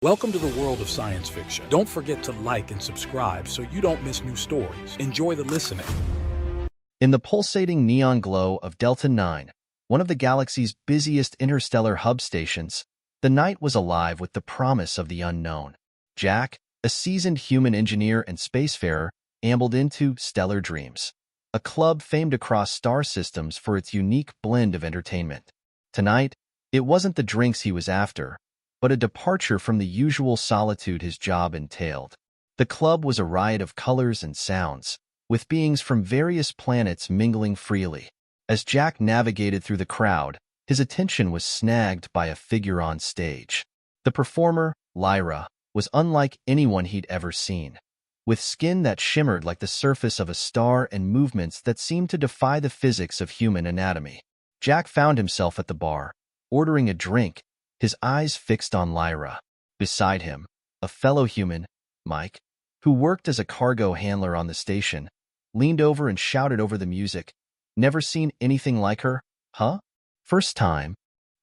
Welcome to the world of science fiction. Don't forget to like and subscribe so you don't miss new stories. Enjoy the listening. In the pulsating neon glow of Delta 9, one of the galaxy's busiest interstellar hub stations, the night was alive with the promise of the unknown. Jack, a seasoned human engineer and spacefarer, ambled into Stellar Dreams, a club famed across star systems for its unique blend of entertainment. Tonight, it wasn't the drinks he was after, but a departure from the usual solitude his job entailed. The club was a riot of colors and sounds, with beings from various planets mingling freely. As Jack navigated through the crowd, his attention was snagged by a figure on stage. The performer, Lyra, was unlike anyone he'd ever seen. With skin that shimmered like the surface of a star and movements that seemed to defy the physics of human anatomy. Jack found himself at the bar, ordering a drink, his eyes fixed on Lyra. Beside him, a fellow human, Mike, who worked as a cargo handler on the station, leaned over and shouted over the music, "Never seen anything like her, huh?" "First time,"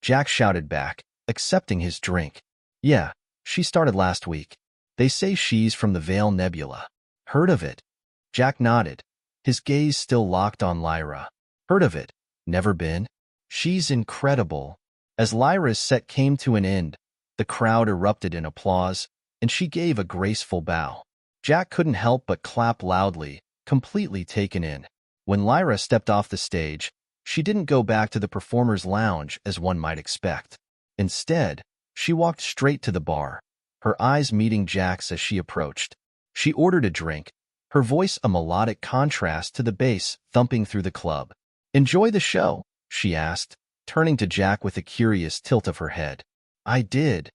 Jack shouted back, accepting his drink. "Yeah, she started last week. They say she's from the Vale Nebula." "Heard of it?" Jack nodded, his gaze still locked on Lyra. "Heard of it. Never been." "She's incredible." As Lyra's set came to an end, the crowd erupted in applause, and she gave a graceful bow. Jack couldn't help but clap loudly, completely taken in. When Lyra stepped off the stage, she didn't go back to the performer's lounge as one might expect. Instead, she walked straight to the bar, her eyes meeting Jack's as she approached. She ordered a drink, her voice a melodic contrast to the bass thumping through the club. "Enjoy the show?" she asked, turning to Jack with a curious tilt of her head. "I did."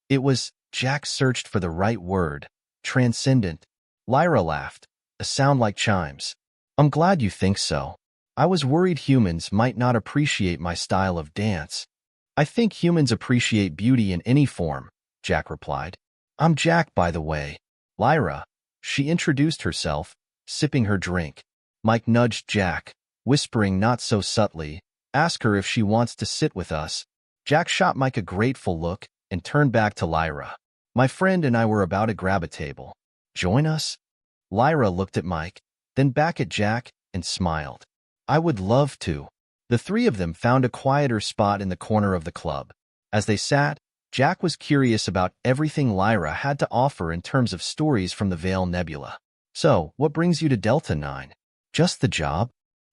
It was, Jack searched for the right word, transcendent. Lyra laughed, a sound like chimes. "I'm glad you think so. I was worried humans might not appreciate my style of dance." "I think humans appreciate beauty in any form," Jack replied. "I'm Jack, by the way." "Lyra," she introduced herself, sipping her drink. Mike nudged Jack, whispering not so subtly, "Ask her if she wants to sit with us." Jack shot Mike a grateful look and turned back to Lyra. "My friend and I were about to grab a table. Join us?" Lyra looked at Mike, then back at Jack, and smiled. "I would love to." The three of them found a quieter spot in the corner of the club. As they sat, Jack was curious about everything Lyra had to offer in terms of stories from the Vale Nebula. "So, what brings you to Delta 9? Just the job?"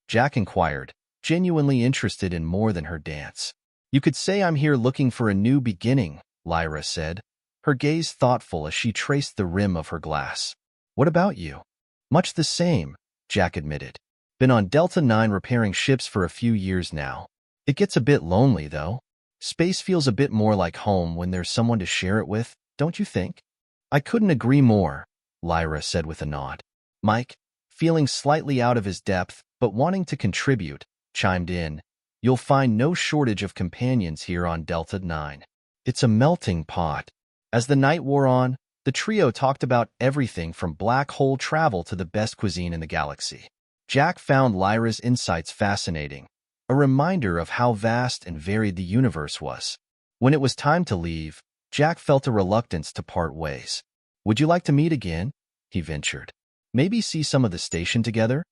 Jack inquired, genuinely interested in more than her dance. "You could say I'm here looking for a new beginning," Lyra said, her gaze thoughtful as she traced the rim of her glass. "What about you?" "Much the same," Jack admitted. "Been on Delta 9 repairing ships for a few years now. It gets a bit lonely, though. Space feels a bit more like home when there's someone to share it with, don't you think?" "I couldn't agree more," Lyra said with a nod. Mike, feeling slightly out of his depth but wanting to contribute, chimed in, "You'll find no shortage of companions here on Delta 9. It's a melting pot." As the night wore on, the trio talked about everything from black hole travel to the best cuisine in the galaxy. Jack found Lyra's insights fascinating, a reminder of how vast and varied the universe was. When it was time to leave, Jack felt a reluctance to part ways. "Would you like to meet again?" he ventured. "Maybe see some of the station together?"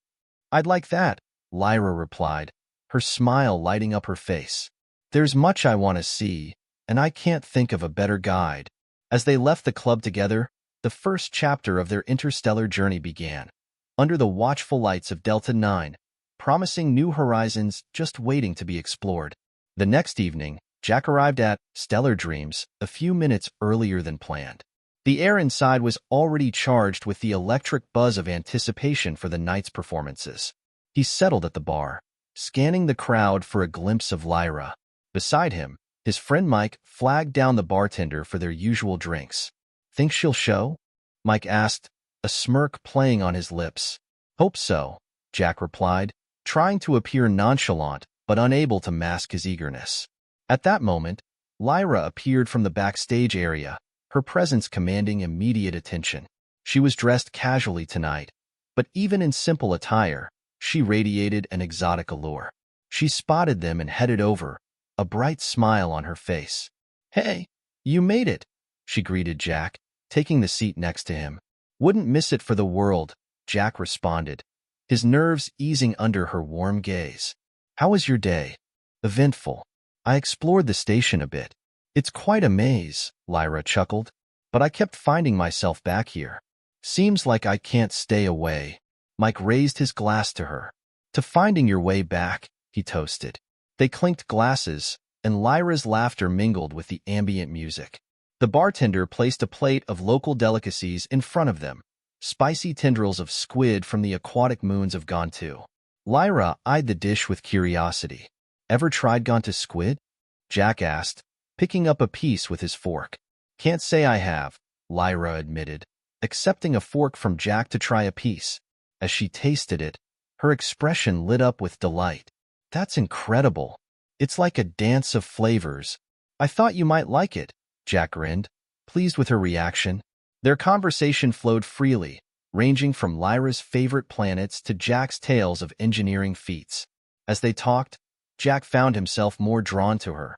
"I'd like that," Lyra replied, her smile lighting up her face. "There's much I want to see, and I can't think of a better guide." As they left the club together, the first chapter of their interstellar journey began, under the watchful lights of Delta 9, promising new horizons just waiting to be explored. The next evening, Jack arrived at Stellar Dreams a few minutes earlier than planned. The air inside was already charged with the electric buzz of anticipation for the night's performances. He settled at the bar, scanning the crowd for a glimpse of Lyra. Beside him, his friend Mike flagged down the bartender for their usual drinks. "Think she'll show?" Mike asked, a smirk playing on his lips. "Hope so," Jack replied, trying to appear nonchalant but unable to mask his eagerness. At that moment, Lyra appeared from the backstage area, her presence commanding immediate attention. She was dressed casually tonight, but even in simple attire, she radiated an exotic allure. She spotted them and headed over, a bright smile on her face. "Hey, you made it," she greeted Jack, taking the seat next to him. Wouldn't miss it for the world, Jack responded, his nerves easing under her warm gaze. How was your day? Eventful. I explored the station a bit. It's quite a maze, Lyra chuckled, but I kept finding myself back here. Seems like I can't stay away. Mike raised his glass to her. To finding your way back, he toasted. They clinked glasses, and Lyra's laughter mingled with the ambient music. The bartender placed a plate of local delicacies in front of them, spicy tendrils of squid from the aquatic moons of Gantu. Lyra eyed the dish with curiosity. Ever tried Gantu squid? Jack asked, picking up a piece with his fork. Can't say I have, Lyra admitted, accepting a fork from Jack to try a piece. As she tasted it, her expression lit up with delight. That's incredible. It's like a dance of flavors. I thought you might like it, Jack grinned, pleased with her reaction. Their conversation flowed freely, ranging from Lyra's favorite planets to Jack's tales of engineering feats. As they talked, Jack found himself more drawn to her.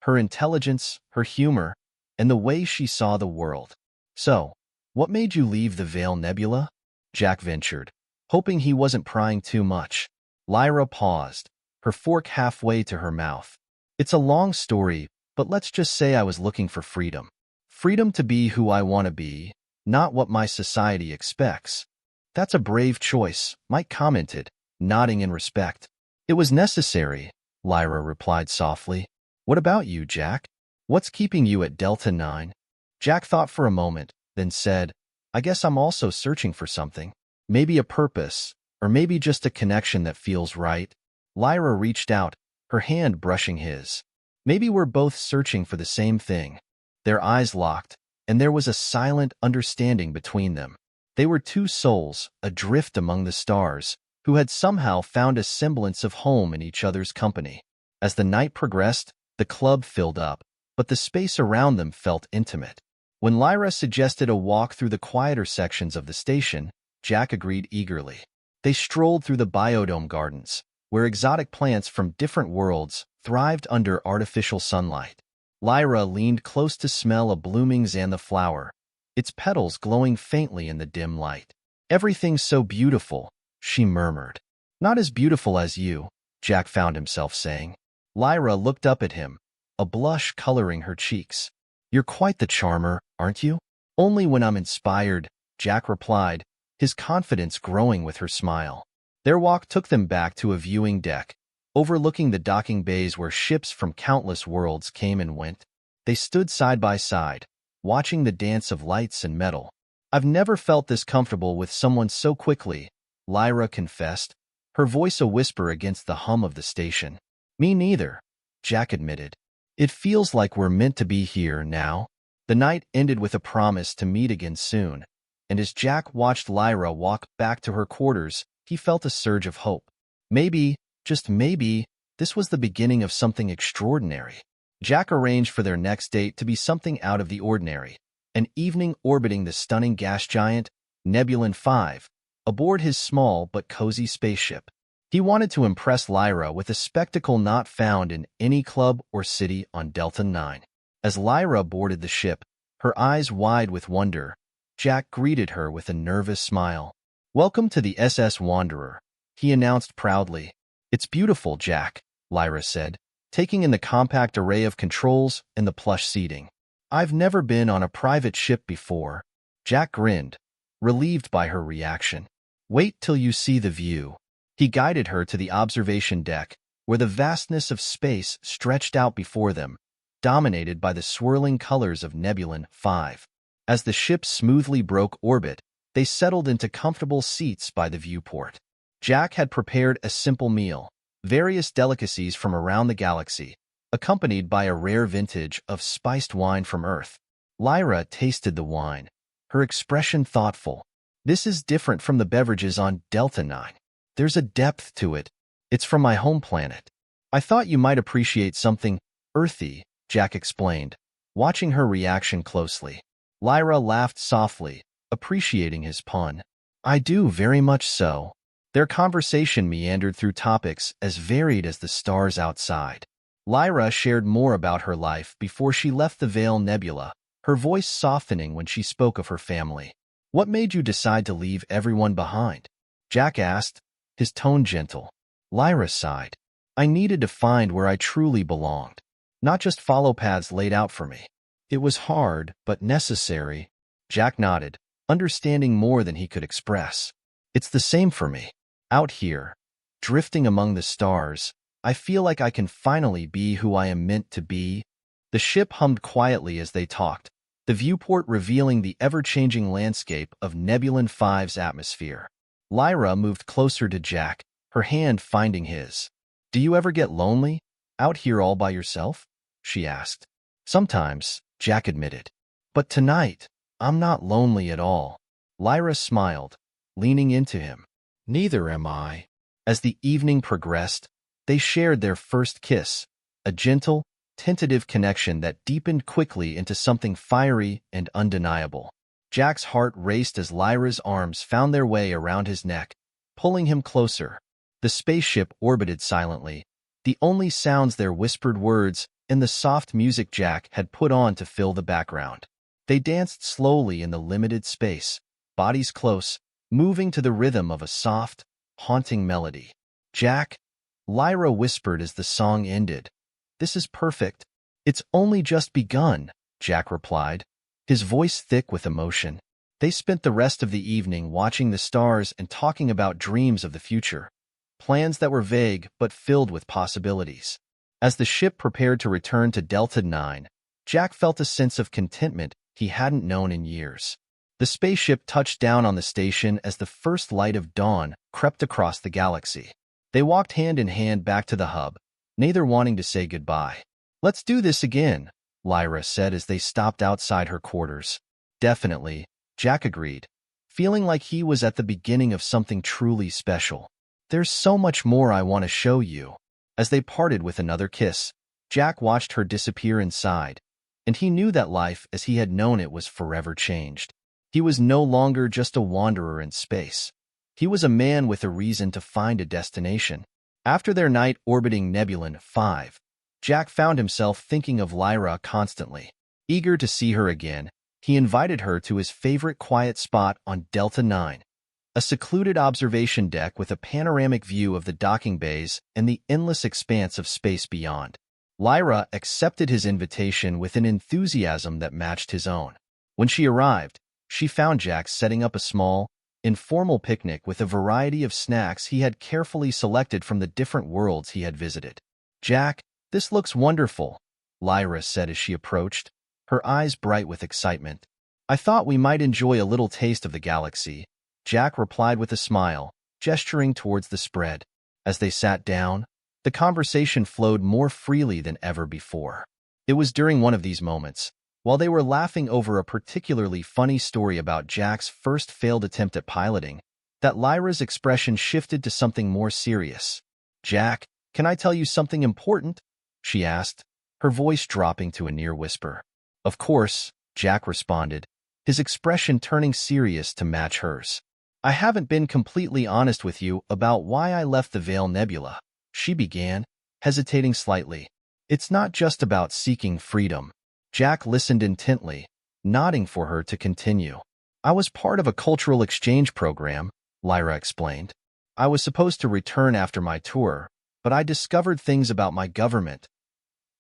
Her intelligence, her humor, and the way she saw the world. So, what made you leave the Veil Nebula? Jack ventured, hoping he wasn't prying too much. Lyra paused, her fork halfway to her mouth. It's a long story, but let's just say I was looking for freedom. Freedom to be who I want to be, not what my society expects. That's a brave choice, Mike commented, nodding in respect. It was necessary, Lyra replied softly. What about you, Jack? What's keeping you at Delta 9? Jack thought for a moment, then said, I guess I'm also searching for something. Maybe a purpose, or maybe just a connection that feels right. Lyra reached out, her hand brushing his. Maybe we're both searching for the same thing. Their eyes locked, and there was a silent understanding between them. They were two souls, adrift among the stars, who had somehow found a semblance of home in each other's company. As the night progressed, the club filled up, but the space around them felt intimate. When Lyra suggested a walk through the quieter sections of the station, Jack agreed eagerly. They strolled through the biodome gardens, where exotic plants from different worlds thrived under artificial sunlight. Lyra leaned close to smell a blooming xantha flower, its petals glowing faintly in the dim light. Everything's so beautiful, she murmured. Not as beautiful as you, Jack found himself saying. Lyra looked up at him, a blush coloring her cheeks. You're quite the charmer, aren't you? Only when I'm inspired, Jack replied, his confidence growing with her smile. Their walk took them back to a viewing deck, overlooking the docking bays where ships from countless worlds came and went. They stood side by side, watching the dance of lights and metal. I've never felt this comfortable with someone so quickly, Lyra confessed, her voice a whisper against the hum of the station. Me neither, Jack admitted. It feels like we're meant to be here now. The night ended with a promise to meet again soon, and as Jack watched Lyra walk back to her quarters, he felt a surge of hope. Maybe, just maybe, this was the beginning of something extraordinary. Jack arranged for their next date to be something out of the ordinary, an evening orbiting the stunning gas giant, Nebulan 5, aboard his small but cozy spaceship. He wanted to impress Lyra with a spectacle not found in any club or city on Delta 9. As Lyra boarded the ship, her eyes wide with wonder, Jack greeted her with a nervous smile. Welcome to the SS Wanderer, he announced proudly. It's beautiful, Jack, Lyra said, taking in the compact array of controls and the plush seating. I've never been on a private ship before. Jack grinned, relieved by her reaction. Wait till you see the view. He guided her to the observation deck, where the vastness of space stretched out before them, dominated by the swirling colors of Nebulan 5. As the ship smoothly broke orbit, they settled into comfortable seats by the viewport. Jack had prepared a simple meal, various delicacies from around the galaxy, accompanied by a rare vintage of spiced wine from Earth. Lyra tasted the wine, her expression thoughtful. This is different from the beverages on Delta 9. There's a depth to it. It's from my home planet. I thought you might appreciate something earthy, Jack explained, watching her reaction closely. Lyra laughed softly, appreciating his pun. I do, very much so. Their conversation meandered through topics as varied as the stars outside. Lyra shared more about her life before she left the Veil Nebula, her voice softening when she spoke of her family. "What made you decide to leave everyone behind?" Jack asked, his tone gentle. Lyra sighed. "I needed to find where I truly belonged, not just follow paths laid out for me. It was hard, but necessary." Jack nodded, understanding more than he could express. "It's the same for me. Out here, drifting among the stars, I feel like I can finally be who I am meant to be." The ship hummed quietly as they talked, the viewport revealing the ever-changing landscape of Nebulon 5's atmosphere. Lyra moved closer to Jack, her hand finding his. "Do you ever get lonely, out here all by yourself?" she asked. "Sometimes," Jack admitted. "But tonight, I'm not lonely at all." Lyra smiled, leaning into him. "Neither am I." As the evening progressed, they shared their first kiss, a gentle, tentative connection that deepened quickly into something fiery and undeniable. Jack's heart raced as Lyra's arms found their way around his neck, pulling him closer. The spaceship orbited silently, the only sounds their whispered words and the soft music Jack had put on to fill the background. They danced slowly in the limited space, bodies close, moving to the rhythm of a soft, haunting melody. "Jack," Lyra whispered as the song ended, "this is perfect." "It's only just begun," Jack replied, his voice thick with emotion. They spent the rest of the evening watching the stars and talking about dreams of the future, plans that were vague but filled with possibilities. As the ship prepared to return to Delta 9, Jack felt a sense of contentment he hadn't known in years. The spaceship touched down on the station as the first light of dawn crept across the galaxy. They walked hand in hand back to the hub, neither wanting to say goodbye. "Let's do this again," Lyra said as they stopped outside her quarters. "Definitely," Jack agreed, feeling like he was at the beginning of something truly special. "There's so much more I want to show you." As they parted with another kiss, Jack watched her disappear inside, and he knew that life as he had known it was forever changed. He was no longer just a wanderer in space. He was a man with a reason to find a destination. After their night orbiting Nebulon 5, Jack found himself thinking of Lyra constantly. Eager to see her again, he invited her to his favorite quiet spot on Delta 9, a secluded observation deck with a panoramic view of the docking bays and the endless expanse of space beyond. Lyra accepted his invitation with an enthusiasm that matched his own. When she arrived, she found Jack setting up a small, informal picnic with a variety of snacks he had carefully selected from the different worlds he had visited. "Jack, this looks wonderful," Lyra said as she approached, her eyes bright with excitement. "I thought we might enjoy a little taste of the galaxy," Jack replied with a smile, gesturing towards the spread. As they sat down, the conversation flowed more freely than ever before. It was during one of these moments, while they were laughing over a particularly funny story about Jack's first failed attempt at piloting, that Lyra's expression shifted to something more serious. "Jack, can I tell you something important?" she asked, her voice dropping to a near whisper. "Of course," Jack responded, his expression turning serious to match hers. "I haven't been completely honest with you about why I left the Veil Nebula," she began, hesitating slightly. "It's not just about seeking freedom." Jack listened intently, nodding for her to continue. "I was part of a cultural exchange program," Lyra explained. "I was supposed to return after my tour, but I discovered things about my government,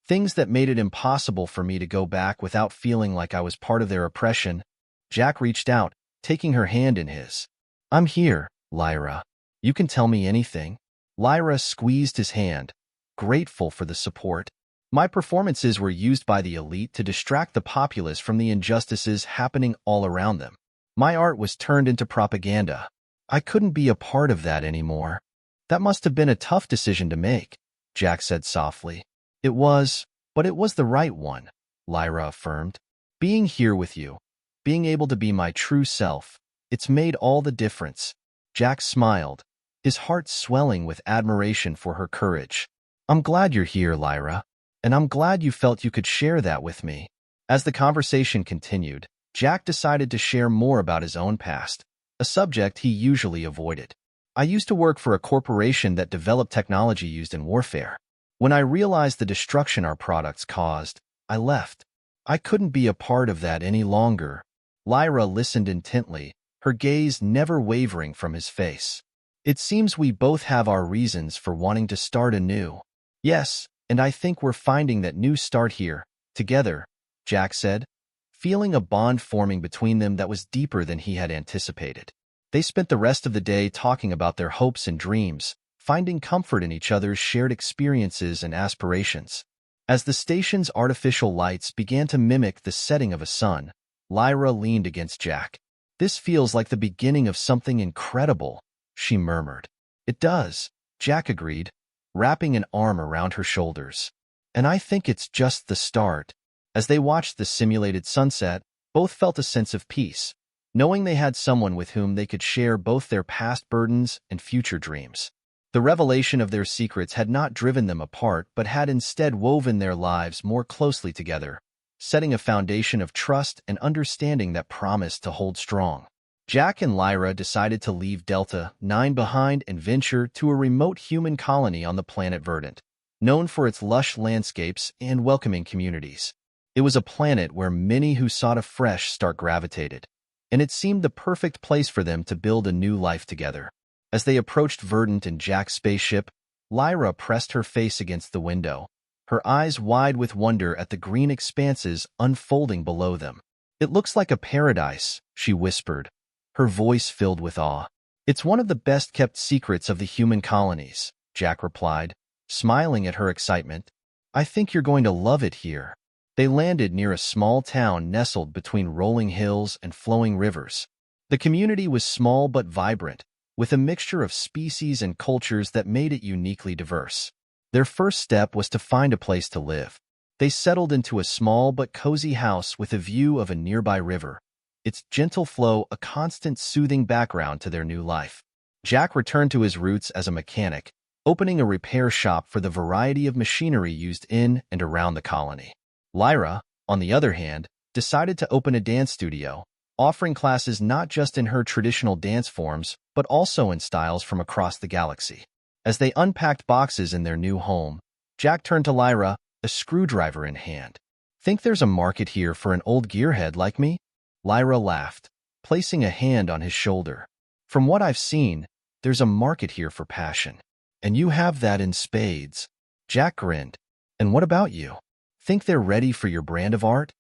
things that made it impossible for me to go back without feeling like I was part of their oppression." Jack reached out, taking her hand in his. "I'm here, Lyra. You can tell me anything." Lyra squeezed his hand, grateful for the support. "My performances were used by the elite to distract the populace from the injustices happening all around them. My art was turned into propaganda. I couldn't be a part of that anymore." "That must have been a tough decision to make," Jack said softly. "It was, but it was the right one," Lyra affirmed. "Being here with you, being able to be my true self, it's made all the difference." Jack smiled, his heart swelling with admiration for her courage. "I'm glad you're here, Lyra, and I'm glad you felt you could share that with me." As the conversation continued, Jack decided to share more about his own past, a subject he usually avoided. "I used to work for a corporation that developed technology used in warfare. When I realized the destruction our products caused, I left. I couldn't be a part of that any longer. Lyra listened intently, her gaze never wavering from his face. It seems we both have our reasons for wanting to start anew. Yes, and I think we're finding that new start here, together, Jack said, feeling a bond forming between them that was deeper than he had anticipated. They spent the rest of the day talking about their hopes and dreams, finding comfort in each other's shared experiences and aspirations. As the station's artificial lights began to mimic the setting of a sun, Lyra leaned against Jack. "This feels like the beginning of something incredible," she murmured. "It does," Jack agreed, wrapping an arm around her shoulders. "And I think it's just the start." As they watched the simulated sunset, both felt a sense of peace, knowing they had someone with whom they could share both their past burdens and future dreams. The revelation of their secrets had not driven them apart, but had instead woven their lives more closely together, setting a foundation of trust and understanding that promised to hold strong. Jack and Lyra decided to leave Delta 9 behind and venture to a remote human colony on the planet Verdant, known for its lush landscapes and welcoming communities. It was a planet where many who sought a fresh start gravitated, and it seemed the perfect place for them to build a new life together. As they approached Verdant in Jack's spaceship, Lyra pressed her face against the window, her eyes wide with wonder at the green expanses unfolding below them. "It looks like a paradise," she whispered, her voice filled with awe. "It's one of the best-kept secrets of the human colonies," Jack replied, smiling at her excitement. "I think you're going to love it here." They landed near a small town nestled between rolling hills and flowing rivers. The community was small but vibrant, with a mixture of species and cultures that made it uniquely diverse. Their first step was to find a place to live. They settled into a small but cozy house with a view of a nearby river, its gentle flow a constant soothing background to their new life. Jack returned to his roots as a mechanic, opening a repair shop for the variety of machinery used in and around the colony. Lyra, on the other hand, decided to open a dance studio, offering classes not just in her traditional dance forms, but also in styles from across the galaxy. As they unpacked boxes in their new home, Jack turned to Lyra, a screwdriver in hand. "Think there's a market here for an old gearhead like me?" Lyra laughed, placing a hand on his shoulder. "From what I've seen, there's a market here for passion. And you have that in spades." Jack grinned. "And what about you? Think they're ready for your brand of art?"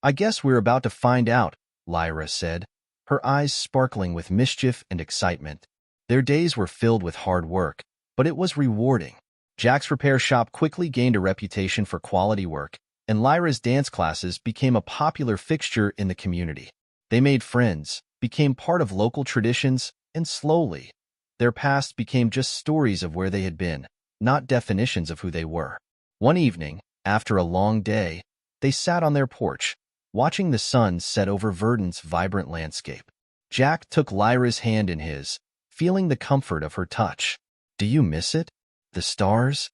"I guess we're about to find out," Lyra said, her eyes sparkling with mischief and excitement. Their days were filled with hard work, but it was rewarding. Jack's repair shop quickly gained a reputation for quality work, and Lyra's dance classes became a popular fixture in the community. They made friends, became part of local traditions, and slowly, their past became just stories of where they had been, not definitions of who they were. One evening, after a long day, they sat on their porch, watching the sun set over Verdant's vibrant landscape. Jack took Lyra's hand in his, feeling the comfort of her touch. "Do you miss it? The stars?"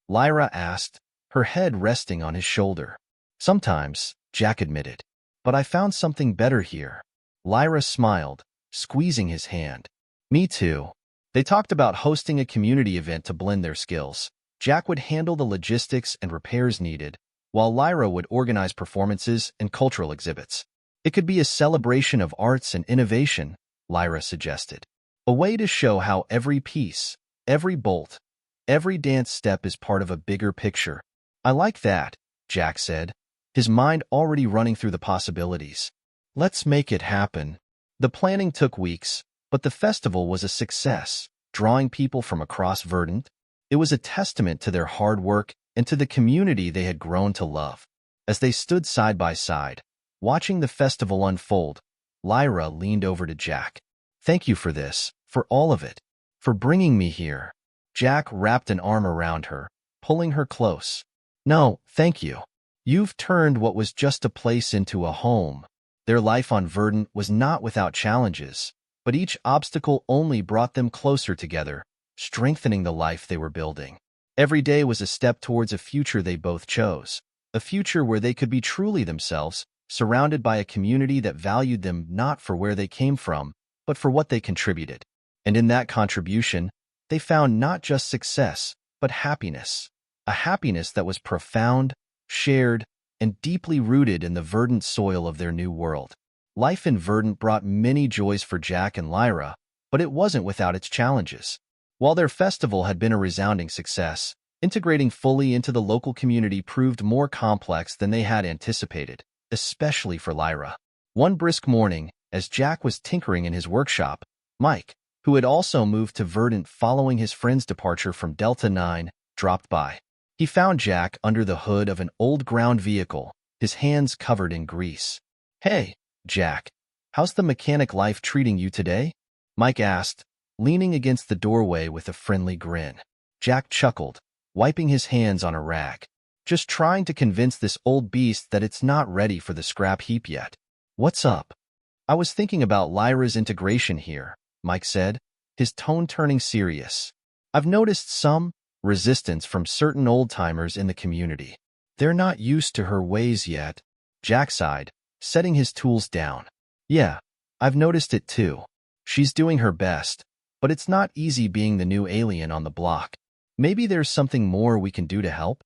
Lyra asked, her head resting on his shoulder. "Sometimes," Jack admitted, "but I found something better here." Lyra smiled, squeezing his hand. "Me too." They talked about hosting a community event to blend their skills. Jack would handle the logistics and repairs needed, while Lyra would organize performances and cultural exhibits. It could be a celebration of arts and innovation, Lyra suggested. A way to show how every piece, every bolt, every dance step is part of a bigger picture. "I like that," Jack said, his mind already running through the possibilities. "Let's make it happen." The planning took weeks, but the festival was a success, drawing people from across Verdant. It was a testament to their hard work and to the community they had grown to love. As they stood side by side, watching the festival unfold, Lyra leaned over to Jack. "Thank you for this, for all of it, for bringing me here." Jack wrapped an arm around her, pulling her close. "No, thank you. You've turned what was just a place into a home." Their life on Verdant was not without challenges, but each obstacle only brought them closer together, strengthening the life they were building. Every day was a step towards a future they both chose, a future where they could be truly themselves, surrounded by a community that valued them not for where they came from, but for what they contributed. And in that contribution, they found not just success, but happiness, a happiness that was profound, shared, and deeply rooted in the verdant soil of their new world. Life in Verdant brought many joys for Jack and Lyra, but it wasn't without its challenges. While their festival had been a resounding success, integrating fully into the local community proved more complex than they had anticipated, especially for Lyra. One brisk morning, as Jack was tinkering in his workshop, Mike, who had also moved to Verdant following his friend's departure from Delta 9, dropped by. He found Jack under the hood of an old ground vehicle, his hands covered in grease. "Hey, Jack, how's the mechanic life treating you today?" Mike asked, leaning against the doorway with a friendly grin. Jack chuckled, wiping his hands on a rag. "Just trying to convince this old beast that it's not ready for the scrap heap yet." "What's up?" "I was thinking about Lyra's integration here," Mike said, his tone turning serious. "I've noticed some resistance from certain old-timers in the community. They're not used to her ways yet." Jack sighed, setting his tools down. "Yeah, I've noticed it too. She's doing her best, but it's not easy being the new alien on the block. Maybe there's something more we can do to help?"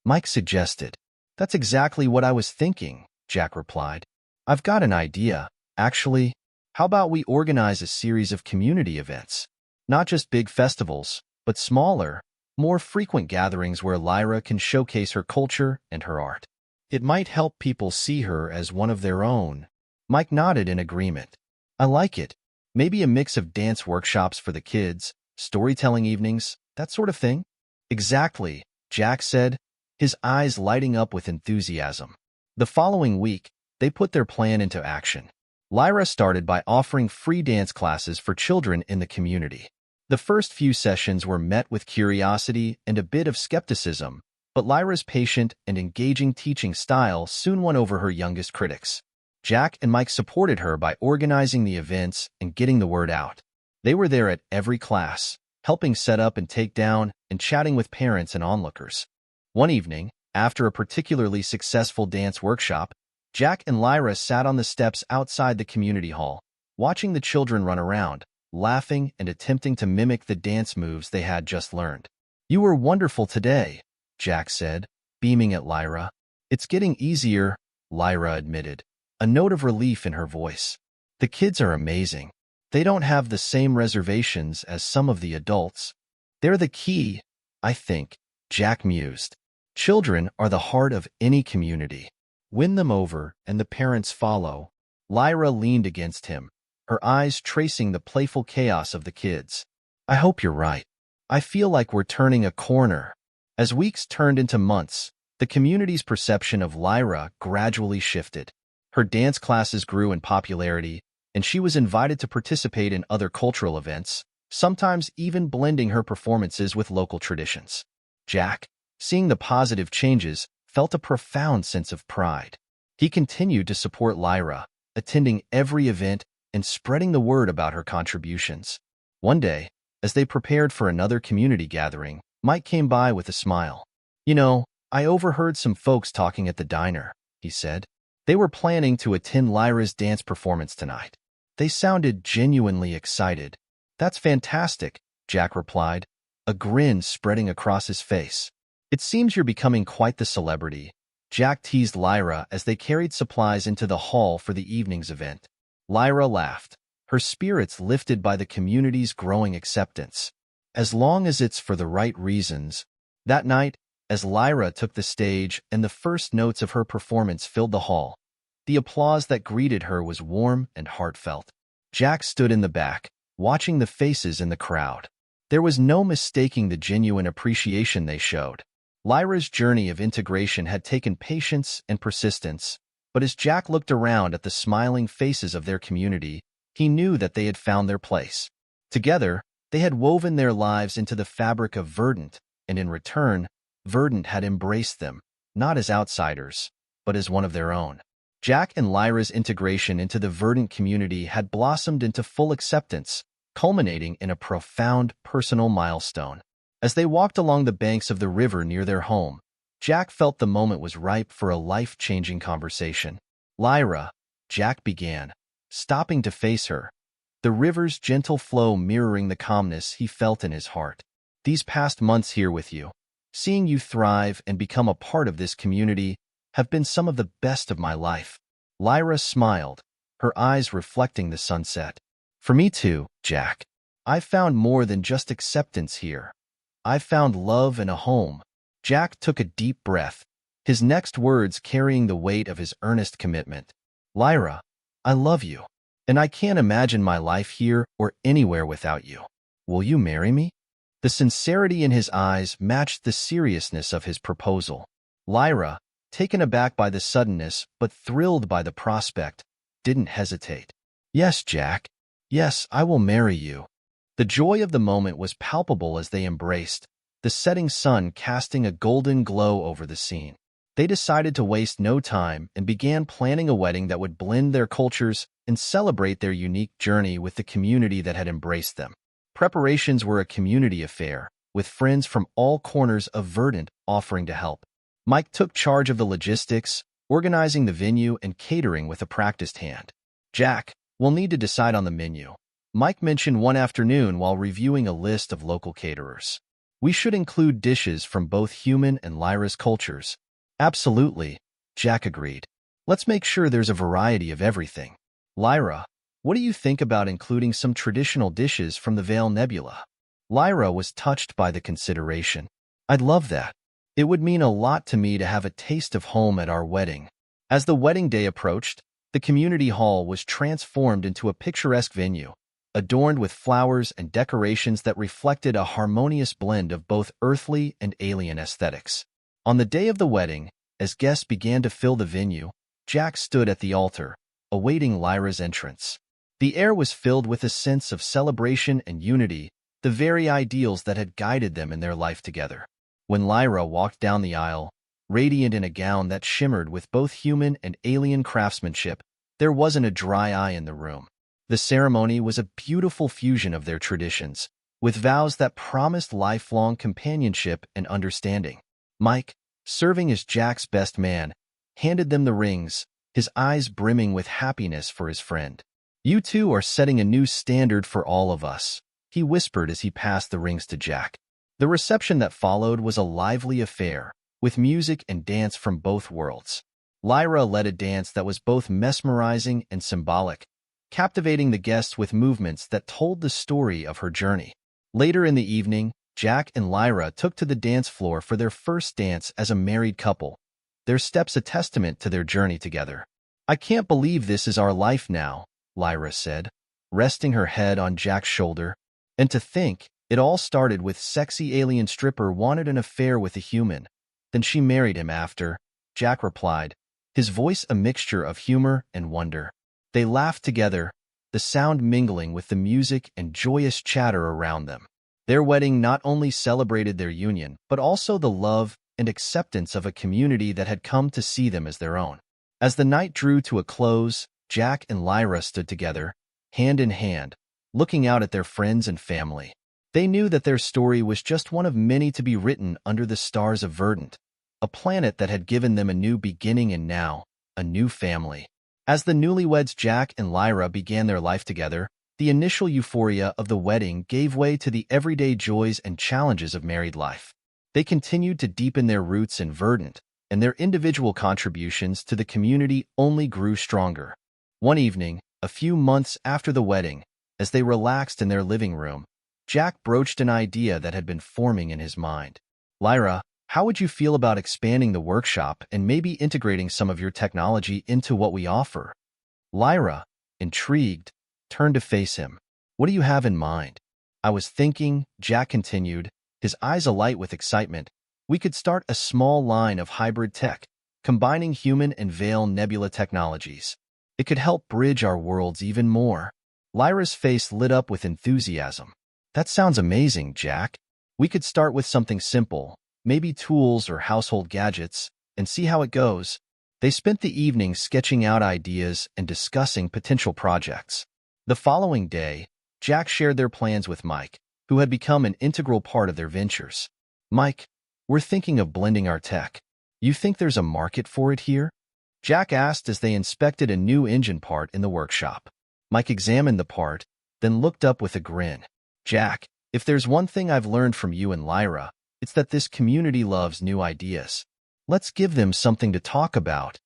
Mike suggested. "That's exactly what I was thinking," Jack replied. "I've got an idea, actually. How about we organize a series of community events? Not just big festivals, but smaller, more frequent gatherings where Lyra can showcase her culture and her art. It might help people see her as one of their own." Mike nodded in agreement. "I like it. Maybe a mix of dance workshops for the kids, storytelling evenings, that sort of thing?" "Exactly," Jack said, his eyes lighting up with enthusiasm. The following week, they put their plan into action. Lyra started by offering free dance classes for children in the community. The first few sessions were met with curiosity and a bit of skepticism, but Lyra's patient and engaging teaching style soon won over her youngest critics. Jack and Mike supported her by organizing the events and getting the word out. They were there at every class, helping set up and take down, and chatting with parents and onlookers. One evening, after a particularly successful dance workshop, Jack and Lyra sat on the steps outside the community hall, watching the children run around, laughing and attempting to mimic the dance moves they had just learned. "You were wonderful today," Jack said, beaming at Lyra. "It's getting easier," Lyra admitted, a note of relief in her voice. "The kids are amazing. They don't have the same reservations as some of the adults. They're the key, I think," Jack mused. "Children are the heart of any community. Win them over and the parents follow." Lyra leaned against him, her eyes tracing the playful chaos of the kids. "I hope you're right. I feel like we're turning a corner." As weeks turned into months, the community's perception of Lyra gradually shifted. Her dance classes grew in popularity, and she was invited to participate in other cultural events, sometimes even blending her performances with local traditions. Jack, seeing the positive changes, felt a profound sense of pride. He continued to support Lyra, attending every event and spreading the word about her contributions. One day, as they prepared for another community gathering, Mike came by with a smile. "You know, I overheard some folks talking at the diner," he said. "They were planning to attend Lyra's dance performance tonight. They sounded genuinely excited." "That's fantastic," Jack replied, a grin spreading across his face. "It seems you're becoming quite the celebrity," Jack teased Lyra as they carried supplies into the hall for the evening's event. Lyra laughed, her spirits lifted by the community's growing acceptance. "As long as it's for the right reasons." That night, as Lyra took the stage and the first notes of her performance filled the hall, the applause that greeted her was warm and heartfelt. Jack stood in the back, watching the faces in the crowd. There was no mistaking the genuine appreciation they showed. Lyra's journey of integration had taken patience and persistence, but as Jack looked around at the smiling faces of their community, he knew that they had found their place. Together, they had woven their lives into the fabric of Verdant, and in return, Verdant had embraced them, not as outsiders, but as one of their own. Jack and Lyra's integration into the Verdant community had blossomed into full acceptance, culminating in a profound personal milestone. As they walked along the banks of the river near their home, Jack felt the moment was ripe for a life-changing conversation. "Lyra," Jack began, stopping to face her, the river's gentle flow mirroring the calmness he felt in his heart. "These past months here with you, seeing you thrive and become a part of this community, have been some of the best of my life. Lyra smiled, her eyes reflecting the sunset. For me too, Jack. I've found more than just acceptance here. I've found love and a home. Jack took a deep breath, his next words carrying the weight of his earnest commitment. Lyra, I love you, and I can't imagine my life here or anywhere without you. Will you marry me? The sincerity in his eyes matched the seriousness of his proposal. Lyra, taken aback by the suddenness but thrilled by the prospect, didn't hesitate. Yes, Jack. Yes, I will marry you. The joy of the moment was palpable as they embraced, the setting sun casting a golden glow over the scene. They decided to waste no time and began planning a wedding that would blend their cultures and celebrate their unique journey with the community that had embraced them. Preparations were a community affair, with friends from all corners of Verdant offering to help. Mike took charge of the logistics, organizing the venue and catering with a practiced hand. Jack, we'll need to decide on the menu, Mike mentioned one afternoon while reviewing a list of local caterers. We should include dishes from both human and Lyra's cultures. Absolutely, Jack agreed. Let's make sure there's a variety of everything. Lyra, what do you think about including some traditional dishes from the Vale Nebula? Lyra was touched by the consideration. I'd love that. It would mean a lot to me to have a taste of home at our wedding. As the wedding day approached, the community hall was transformed into a picturesque venue, adorned with flowers and decorations that reflected a harmonious blend of both earthly and alien aesthetics. On the day of the wedding, as guests began to fill the venue, Jack stood at the altar, awaiting Lyra's entrance. The air was filled with a sense of celebration and unity, the very ideals that had guided them in their life together. When Lyra walked down the aisle, radiant in a gown that shimmered with both human and alien craftsmanship, there wasn't a dry eye in the room. The ceremony was a beautiful fusion of their traditions, with vows that promised lifelong companionship and understanding. Mike, serving as Jack's best man, handed them the rings, his eyes brimming with happiness for his friend. You two are setting a new standard for all of us, he whispered as he passed the rings to Jack. The reception that followed was a lively affair, with music and dance from both worlds. Lyra led a dance that was both mesmerizing and symbolic, captivating the guests with movements that told the story of her journey. Later in the evening, Jack and Lyra took to the dance floor for their first dance as a married couple, their steps a testament to their journey together. I can't believe this is our life now, Lyra said, resting her head on Jack's shoulder. And to think, it all started with sexy alien stripper wanted an affair with a human. Then she married him after, Jack replied, his voice a mixture of humor and wonder. They laughed together, the sound mingling with the music and joyous chatter around them. Their wedding not only celebrated their union, but also the love and acceptance of a community that had come to see them as their own. As the night drew to a close, Jack and Lyra stood together, hand in hand, looking out at their friends and family. They knew that their story was just one of many to be written under the stars of Verdant, a planet that had given them a new beginning and now, a new family. As the newlyweds Jack and Lyra began their life together, the initial euphoria of the wedding gave way to the everyday joys and challenges of married life. They continued to deepen their roots in Verdant, and their individual contributions to the community only grew stronger. One evening, a few months after the wedding, as they relaxed in their living room, Jack broached an idea that had been forming in his mind. Lyra, how would you feel about expanding the workshop and maybe integrating some of your technology into what we offer? Lyra, intrigued, turned to face him. What do you have in mind? I was thinking, Jack continued, his eyes alight with excitement, we could start a small line of hybrid tech, combining human and Vale Nebula technologies. It could help bridge our worlds even more. Lyra's face lit up with enthusiasm. That sounds amazing, Jack. We could start with something simple, maybe tools or household gadgets, and see how it goes. They spent the evening sketching out ideas and discussing potential projects. The following day, Jack shared their plans with Mike, who had become an integral part of their ventures. Mike, we're thinking of blending our tech. You think there's a market for it here? Jack asked as they inspected a new engine part in the workshop. Mike examined the part, then looked up with a grin. Jack, if there's one thing I've learned from you and Lyra, it's that this community loves new ideas. Let's give them something to talk about.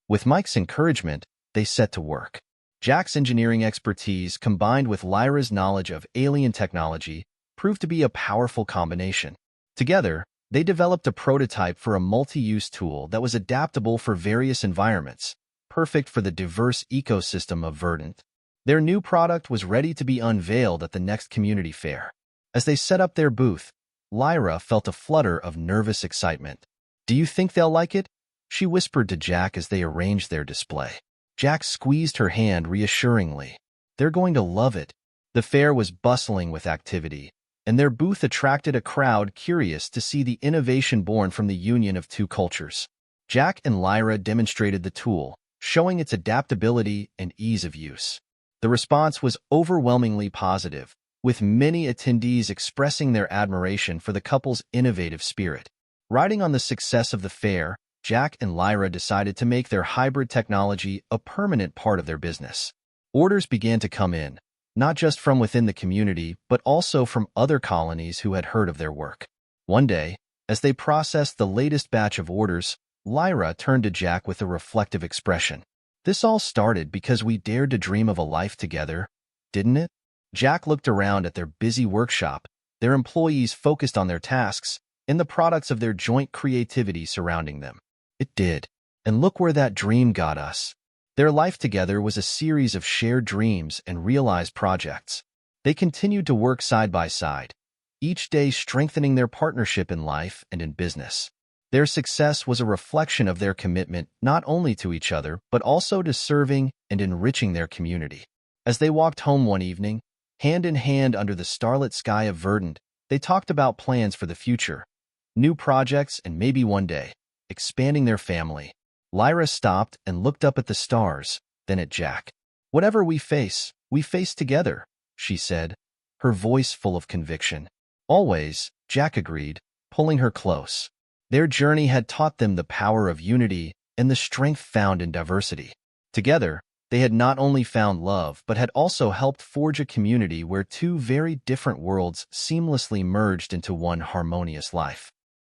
With Mike's encouragement, they set to work. Jack's engineering expertise combined with Lyra's knowledge of alien technology proved to be a powerful combination. Together, they developed a prototype for a multi-use tool that was adaptable for various environments, perfect for the diverse ecosystem of Verdant. Their new product was ready to be unveiled at the next community fair. As they set up their booth, Lyra felt a flutter of nervous excitement. "Do you think they'll like it?" she whispered to Jack as they arranged their display. Jack squeezed her hand reassuringly. "They're going to love it." The fair was bustling with activity, and their booth attracted a crowd curious to see the innovation born from the union of two cultures. Jack and Lyra demonstrated the tool, showing its adaptability and ease of use. The response was overwhelmingly positive, with many attendees expressing their admiration for the couple's innovative spirit. Riding on the success of the fair, Jack and Lyra decided to make their hybrid technology a permanent part of their business. Orders began to come in, not just from within the community, but also from other colonies who had heard of their work. One day, as they processed the latest batch of orders, Lyra turned to Jack with a reflective expression. "This all started because we dared to dream of a life together, didn't it?" Jack looked around at their busy workshop, their employees focused on their tasks, and the products of their joint creativity surrounding them. "It did. And look where that dream got us." Their life together was a series of shared dreams and realized projects. They continued to work side by side, each day strengthening their partnership in life and in business. Their success was a reflection of their commitment not only to each other, but also to serving and enriching their community. As they walked home one evening, hand in hand under the starlit sky of Verdant, they talked about plans for the future, new projects, and maybe one day, expanding their family. Lyra stopped and looked up at the stars, then at Jack. "Whatever we face together," she said, her voice full of conviction. "Always," Jack agreed, pulling her close. Their journey had taught them the power of unity and the strength found in diversity. Together, they had not only found love, but had also helped forge a community where two very different worlds seamlessly merged into one harmonious life.